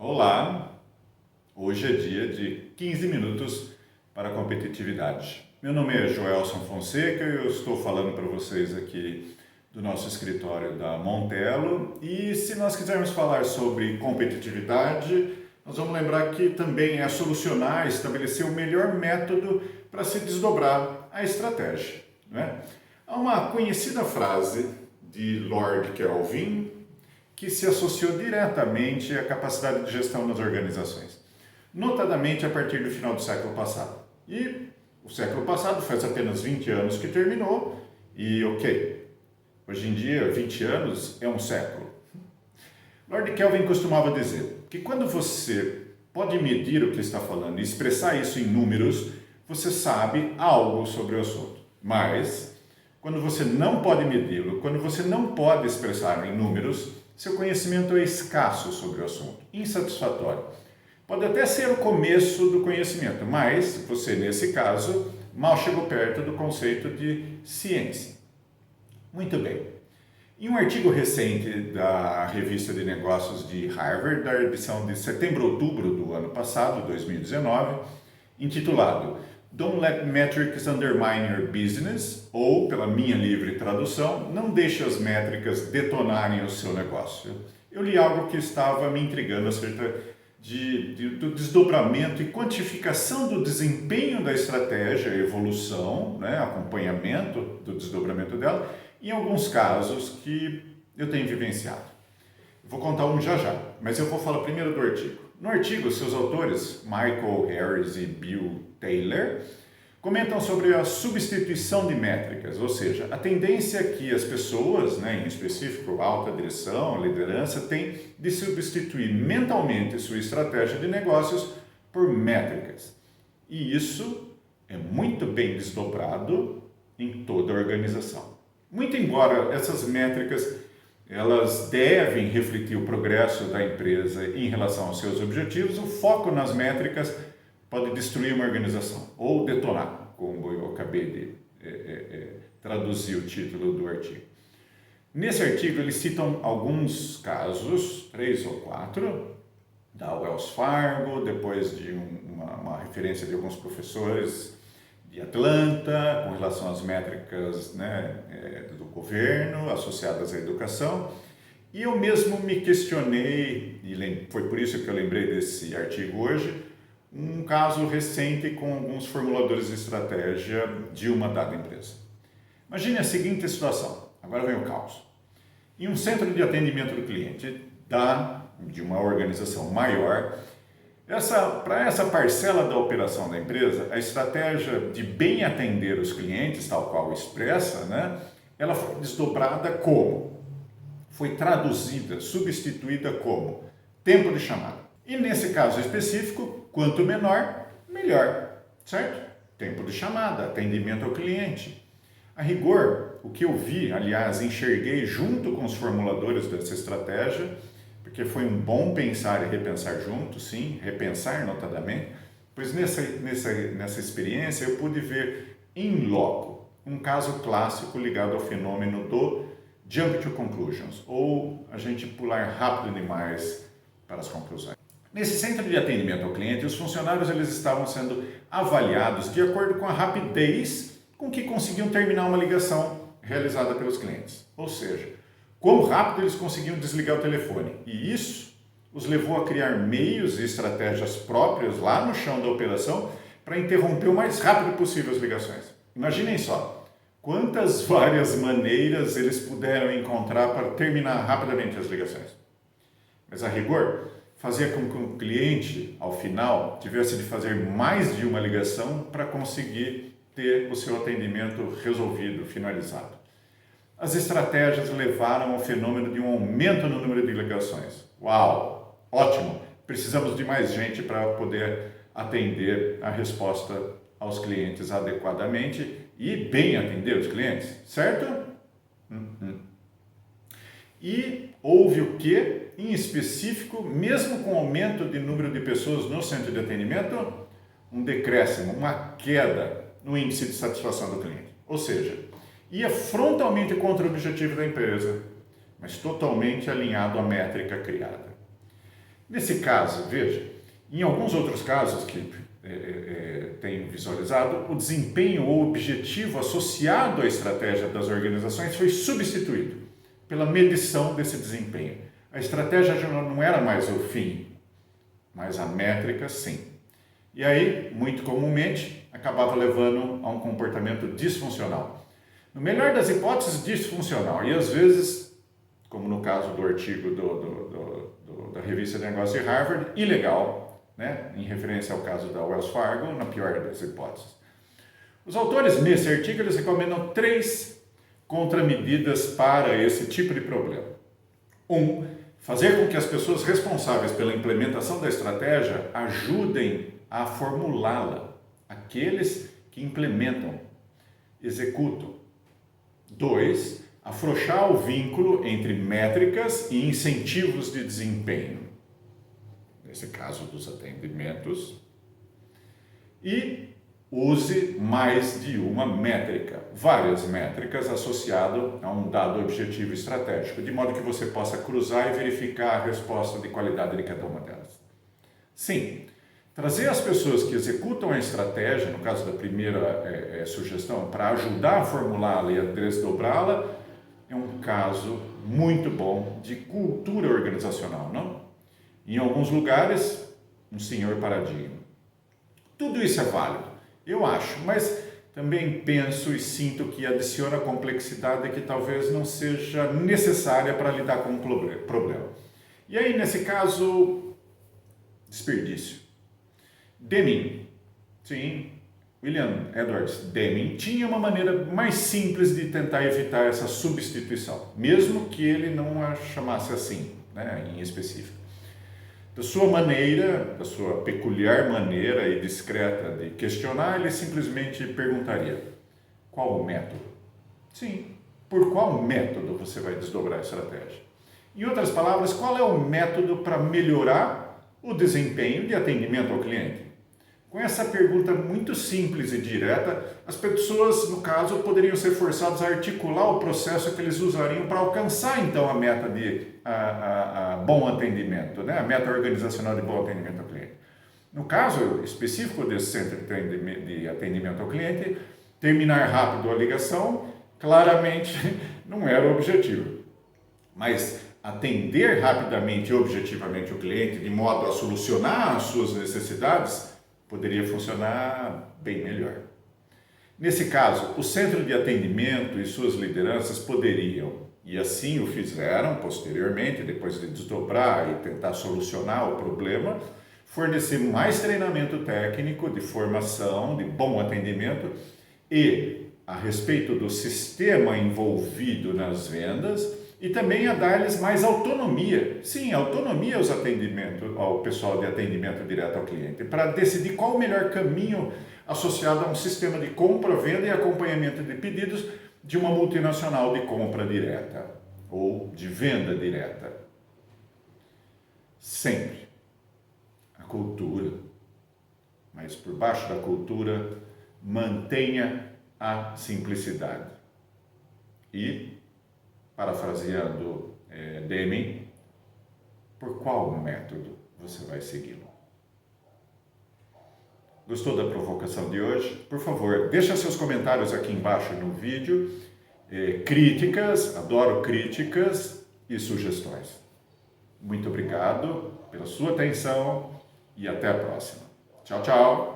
Olá, hoje é dia de 15 minutos para a competitividade. Meu nome é Joelson Fonseca e eu estou falando para vocês aqui do nosso escritório da Montelo. E se nós quisermos falar sobre competitividade, nós vamos lembrar que também é solucionar, estabelecer o melhor método para se desdobrar a estratégia, né? Há uma conhecida frase de Lord Kelvin que se associou diretamente à capacidade de gestão nas organizações, notadamente a partir do final do século passado. E o século passado faz apenas 20 anos que terminou e hoje em dia 20 anos é um século. Lord Kelvin costumava dizer que quando você pode medir o que está falando e expressar isso em números, você sabe algo sobre o assunto. Mas, quando você não pode medi-lo, quando você não pode expressar em números, seu conhecimento é escasso sobre o assunto, insatisfatório. Pode até ser o começo do conhecimento, mas você, nesse caso, mal chegou perto do conceito de ciência. Muito bem. Em um artigo recente da revista de negócios de Harvard, da edição de setembro-outubro do ano passado, 2019, intitulado Don't Let Metrics Undermine Your Business, ou, pela minha livre tradução, não deixe as métricas detonarem o seu negócio. Eu li algo que estava me intrigando acerca do desdobramento e quantificação do desempenho da estratégia, evolução, né, acompanhamento do desdobramento dela, em alguns casos que eu tenho vivenciado. Vou contar um já, mas eu vou falar primeiro do artigo. No artigo, seus autores, Michael Harris e Bill Taylor, comentam sobre a substituição de métricas, ou seja, a tendência que as pessoas, em específico a alta direção, a liderança, têm de substituir mentalmente sua estratégia de negócios por métricas. E isso é muito bem desdobrado em toda a organização. Muito embora essas métricas elas devem refletir o progresso da empresa em relação aos seus objetivos, o foco nas métricas pode destruir uma organização ou detonar, como eu acabei de traduzir o título do artigo. Nesse artigo eles citam alguns casos, 3 ou 4, da Wells Fargo, depois de uma referência de alguns professores de Atlanta, com relação às métricas do governo associadas à educação. E eu mesmo me questionei, e foi por isso que eu lembrei desse artigo hoje, um caso recente com alguns formuladores de estratégia de uma dada empresa. Imagine a seguinte situação, agora vem o caos. Em um centro de atendimento do cliente de uma organização maior, para essa parcela da operação da empresa, a estratégia de bem atender os clientes, tal qual expressa, ela foi desdobrada como? Foi traduzida, substituída como tempo de chamada. E nesse caso específico, quanto menor, melhor, certo? Tempo de chamada, atendimento ao cliente. A rigor, o que eu vi, aliás, enxerguei junto com os formuladores dessa estratégia, porque foi um bom pensar e repensar junto, sim, repensar notadamente, pois nessa experiência eu pude ver em loco um caso clássico ligado ao fenômeno do jump to conclusions, ou a gente pular rápido demais para as conclusões. Nesse centro de atendimento ao cliente, os funcionários eles estavam sendo avaliados de acordo com a rapidez com que conseguiam terminar uma ligação realizada pelos clientes, ou seja, quão rápido eles conseguiam desligar o telefone. E isso os levou a criar meios e estratégias próprias lá no chão da operação para interromper o mais rápido possível as ligações. Imaginem só, quantas várias maneiras eles puderam encontrar para terminar rapidamente as ligações. Mas a rigor, fazia com que o cliente, ao final, tivesse de fazer mais de uma ligação para conseguir ter o seu atendimento resolvido, finalizado. As estratégias levaram ao fenômeno de um aumento no número de ligações. Uau! Ótimo! Precisamos de mais gente para poder atender a resposta aos clientes adequadamente e bem atender os clientes, certo? E houve o que? Em específico, mesmo com o aumento de número de pessoas no centro de atendimento, um decréscimo, uma queda no índice de satisfação do cliente. Ou seja, ia frontalmente contra o objetivo da empresa, mas totalmente alinhado à métrica criada. Nesse caso, veja, em alguns outros casos que tenho visualizado, o desempenho ou objetivo associado à estratégia das organizações foi substituído pela medição desse desempenho. A estratégia já não era mais o fim, mas a métrica sim. E aí, muito comumente, acabava levando a um comportamento disfuncional. No melhor das hipóteses, disfuncional. E às vezes, como no caso do artigo da revista de negócios de Harvard, ilegal, né? Em referência ao caso da Wells Fargo, na pior das hipóteses. Os autores nesse artigo eles recomendam 3 contramedidas para esse tipo de problema. 1. Fazer com que as pessoas responsáveis pela implementação da estratégia ajudem a formulá-la. Aqueles que implementam, executam. 2. Afrouxar o vínculo entre métricas e incentivos de desempenho. Nesse caso dos atendimentos. E use mais de uma métrica, várias métricas associado a um dado objetivo estratégico, de modo que você possa cruzar e verificar a resposta de qualidade de cada uma delas. Sim, trazer as pessoas que executam a estratégia, no caso da primeira sugestão, para ajudar a formulá-la e a desdobrá-la, é um caso muito bom de cultura organizacional, não? Em alguns lugares, um senhor paradigma. Tudo isso é válido. Eu acho, mas também penso e sinto que adiciona complexidade que talvez não seja necessária para lidar com um problema. E aí, nesse caso, desperdício. Deming, sim, William Edwards Deming, tinha uma maneira mais simples de tentar evitar essa substituição, mesmo que ele não a chamasse assim, né, em específico. Da sua maneira, da sua peculiar maneira e discreta de questionar, ele simplesmente perguntaria: qual o método? Sim, por qual método você vai desdobrar a estratégia? Em outras palavras, qual é o método para melhorar o desempenho de atendimento ao cliente? Com essa pergunta muito simples e direta, as pessoas, no caso, poderiam ser forçadas a articular o processo que eles usariam para alcançar, então, a meta de bom atendimento, né? A meta organizacional de bom atendimento ao cliente. No caso específico desse centro de atendimento ao cliente, terminar rápido a ligação, claramente não era o objetivo. Mas atender rapidamente e objetivamente o cliente, de modo a solucionar as suas necessidades, poderia funcionar bem melhor. Nesse caso, o centro de atendimento e suas lideranças poderiam, e assim o fizeram posteriormente, depois de desdobrar e tentar solucionar o problema, fornecer mais treinamento técnico de formação, de bom atendimento e a respeito do sistema envolvido nas vendas e também a dar-lhes mais autonomia. Sim, autonomia ao pessoal de atendimento direto ao cliente, para decidir qual o melhor caminho associado a um sistema de compra, venda e acompanhamento de pedidos de uma multinacional de compra direta ou de venda direta. Sempre a cultura, mas por baixo da cultura, mantenha a simplicidade. E, parafraseando Deming, por qual método você vai segui-lo? Gostou da provocação de hoje? Por favor, deixa seus comentários aqui embaixo no vídeo, críticas, adoro críticas e sugestões. Muito obrigado pela sua atenção e até a próxima. Tchau, tchau!